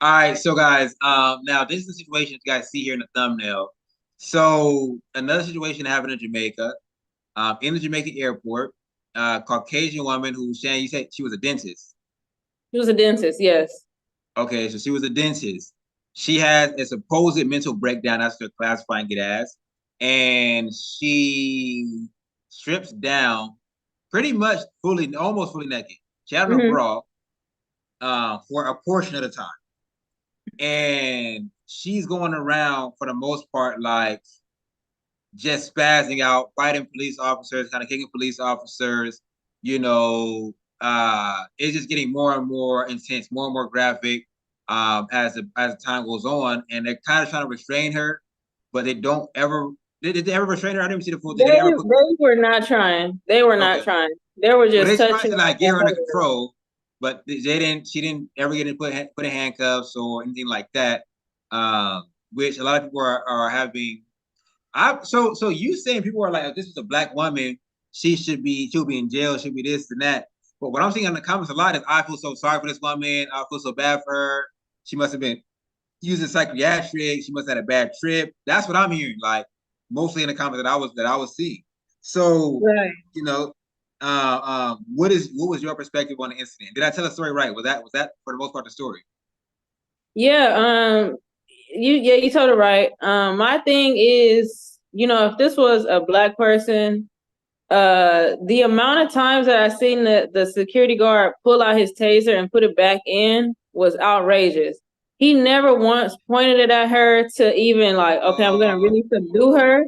All right, so guys, now this is the situation you guys see here in the thumbnail. So another situation happened in Jamaica, in the Jamaican airport. Caucasian woman who Shan, you said she was a dentist. She was a dentist, yes. Okay, so she was a dentist. She has a supposed mental breakdown. That's what they're classifying it as, and she strips down, pretty much fully, almost fully naked. She had on a Hmm. bra, for a portion of the time. And she's going around for the most part like just spazzing out, fighting police officers, kind of kicking police officers. You know, it's just getting more and more intense, more and more graphic, as the time goes on, and they're kind of trying to restrain her, but they don't ever. Did they ever restrain her? I didn't see the full thing. Did they ever put? They were not trying. They were not Okay, trying. They were well, just they tried touching to her like get and her under holding her. control, but they didn't. She didn't ever get put in handcuffs or anything like that. Which a lot of people are having. So you saying people are like, oh, this is a black woman, she'll be in jail, she'll be this and that. But what I'm seeing in the comments a lot is I feel so sorry for this woman. I feel so bad for her. She must have been using psychiatric. She must have had a bad trip. That's what I'm hearing, like mostly in the comments that I was seeing. So, Right. you know, what was your perspective on the incident? Did I tell the story right? Was that for the most part the story? Yeah. You told it right. My thing is, if this was a black person, the amount of times that I seen the security guard pull out his taser and put it back in was outrageous. He never once pointed it at her to even like, okay, I'm gonna Oh, really subdue her,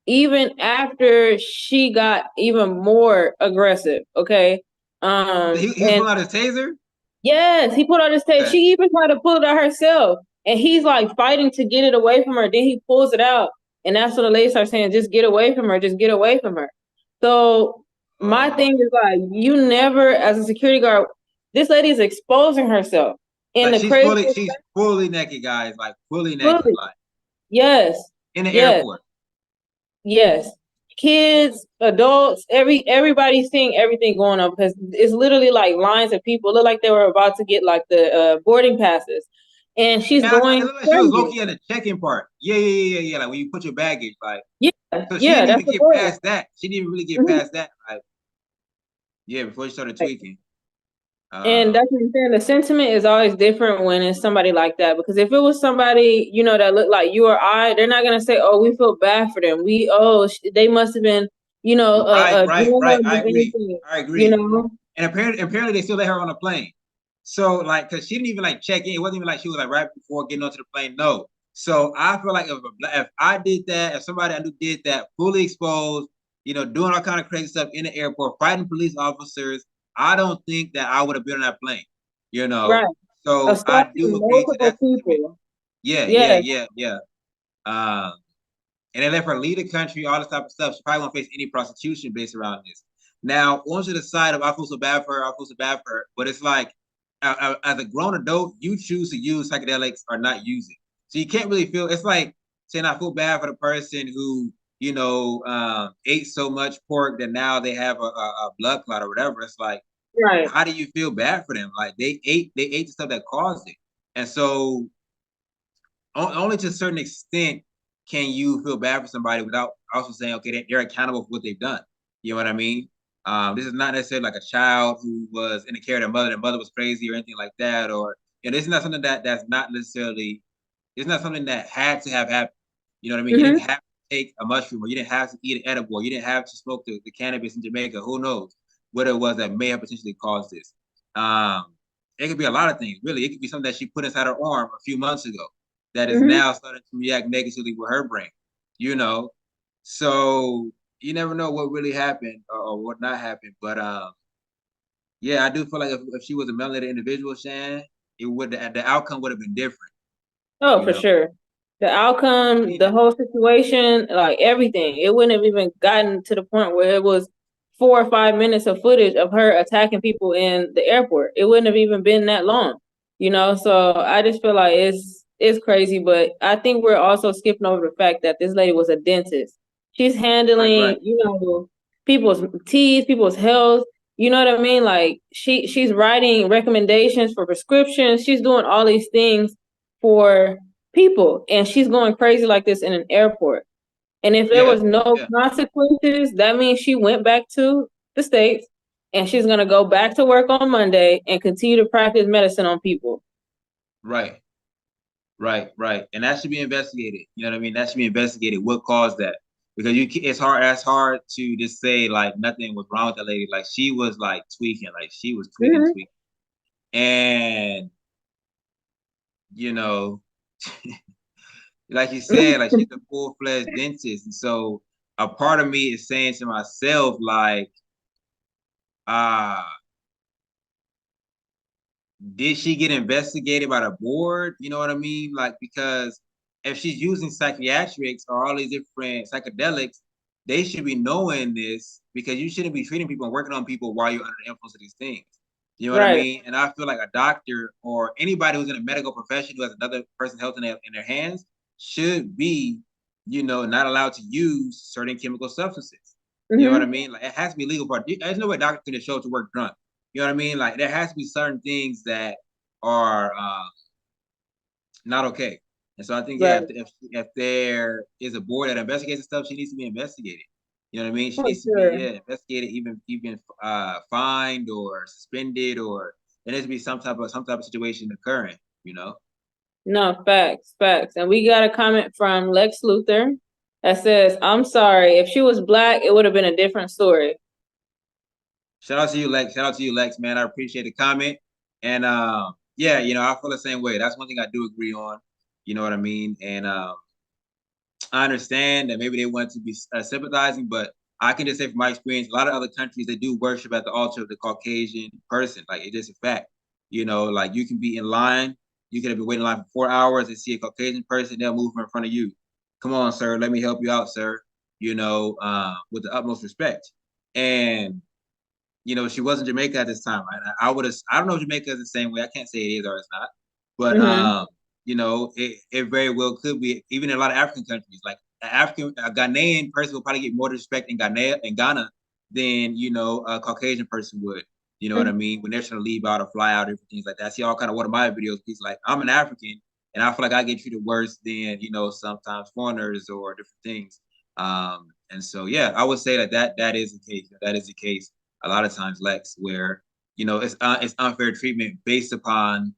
even after she got even more aggressive. Okay. he was And pulling out his taser. yes, he pulled out his tape. Okay. She even tried to pull it out herself. And he's like fighting to get it away from her. Then he pulls it out. And that's when the lady starts saying, just get away from her. Just get away from her. So my Oh, thing is like, you never, as a security guard, this lady is exposing herself. And like the she's crazy fully she's fully naked, guys. Like fully naked, fully, like yes, in the yes, airport. yes. Kids, adults, everybody's seeing everything going on because it's literally like lines of people. Look like they were about to get like the boarding passes, and she's It going looked like she was low crazy. key at the check-in part. Yeah. Like when you put your baggage, like Yeah, so she yeah, didn't that's even the get boarding. past that. She didn't even really get Mhm. past that. Like yeah, before she started tweaking. And Uh, that's what I'm saying. The sentiment is always different when it's somebody like that. Because if it was somebody, that looked like you or I, they're not gonna say, "Oh, we feel bad for them. They must have been, a right. drug I or agree. anything." I You agree. know, And apparently they still let her on the plane. So like, cause she didn't even like check in. It wasn't even like she was like right before getting onto the plane. No. So I feel like if I did that, if somebody I knew did that, fully exposed, doing all kind of crazy stuff in the airport, fighting police officers, I don't think that I would have been on that plane. You right? know. So I Assaulting do agree to multiple that sentiment. people. Yeah. Yes. Yeah. Um, and they let her leave the country, all this type of stuff. She probably won't face any prosecution based around this. Now, onto the side of I feel so bad for her, I feel so bad for her, but it's like as a grown adult, you choose to use psychedelics or not use it. So you can't really feel. It's like saying I feel bad for the person who ate so much pork that now they have a blood clot or whatever. It's like, Right. how do you feel bad for them? Like they ate the stuff that caused it, and so only to a certain extent can you feel bad for somebody without also saying, okay, they're accountable for what they've done. You know what I mean? This is not necessarily like a child who was in the care of their mother. Their mother was crazy or anything like that. Or this is not something that's not necessarily. It's not something that had to have happened. You know what I mean? You didn't Hmm. have to take a mushroom, or you didn't have to eat an edible, or you didn't have to smoke the cannabis in Jamaica. Who knows what it was that may have potentially caused this? Um, it could be a lot of things. Really, it could be something that she put inside her arm a few months ago that is Hmm. now starting to react negatively with her brain. You know, so you never know what really happened or what not happened. But yeah, I do feel like if she was a melanated individual, Shan, it would the outcome would have been different. Oh, You for know, sure. The outcome, the whole situation, like everything, it wouldn't have even gotten to the point where it was 4 or 5 minutes of footage of her attacking people in the airport. It wouldn't have even been that long. So I just feel like it's crazy, but I think we're also skipping over the fact that this lady was a dentist. She's right. handling, people's teeth, people's health. You know what I mean? Like she's writing recommendations for prescriptions. She's doing all these things for people, and she's going crazy like this in an airport. And if there Yeah, was no yeah, consequences, that means she went back to the States and she's going to go back to work on Monday and continue to practice medicine on people. right, right. And that should be investigated. You know what I mean? That should be investigated. What caused that? Because it's hard. That's hard to just say like nothing was wrong with that lady. Like she was like tweaking. Like she was tweaking, Mm-hmm. tweaking. And you know, like you said, like she's a full-fledged dentist, and so a part of me is saying to myself, like, ah. Did she get investigated by the board? You know what I mean? Like, because if she's using psychiatrics or all these different psychedelics, they should be knowing this because you shouldn't be treating people and working on people while you're under the influence of these things. You know what I Right. mean? And I feel like a doctor or anybody who's in a medical profession who has another person's health in their hands should be, not allowed to use certain chemical substances. You know what I Mm-hmm. mean? Like, it has to be legal. There's no way a doctor can just show up to work drunk. You know what I mean? Like there has to be certain things that are not okay. And so I think Right. if there is a board that investigates stuff, she needs to be investigated. You know what I mean? She For needs to be sure. investigated, even fined or suspended, or there needs to be some type of situation occurring. You know. No, facts, facts. And we got a comment from Lex Luthor that says, I'm sorry, if she was black, it would have been a different story. Shout out to you, Lex. Shout out to you, Lex. Man, I appreciate the comment. And yeah, I feel the same way. That's one thing I do agree on. You know what I mean? And I understand that maybe they want to be sympathizing, but I can just say from my experience, a lot of other countries they do worship at the altar of the Caucasian person. Like it's just a fact. Like you can be in line, you could have been waiting in line for 4 hours and see a Caucasian person, they'll move in front of you. Come on, sir, let me help you out, sir. With the utmost respect. And she wasn't Jamaica at this time. I don't know if Jamaica is the same way. I can't say it is or it's not. But Mm-hmm. it very well could be, even in a lot of African countries. Like a Ghanaian person will probably get more respect in Ghana than a Caucasian person would. You know what I mean? When they're trying to leave out or fly out, different things like that. I see all kind of one of my videos. He's like, I'm an African, and I feel like I get treated worse than sometimes foreigners or different things. And so yeah, I would say that is the case. That is the case a lot of times, Lex, where it's unfair treatment based upon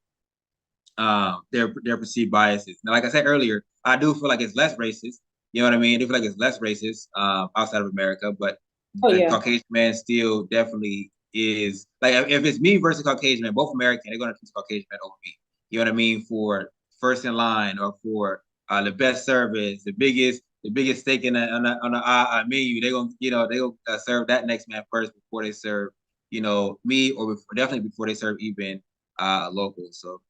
their perceived biases. Now, like I said earlier, I do feel like it's less racist. You know what I mean? I do feel like it's less racist outside of America, but Oh the yeah. Caucasian man still definitely is like if it's me versus Caucasian man, both American, they're gonna choose Caucasian man over me. You know what I mean? For first in line or for the best service, the biggest steak on the menu, they gonna serve that next man first before they serve me or definitely before they serve even local. So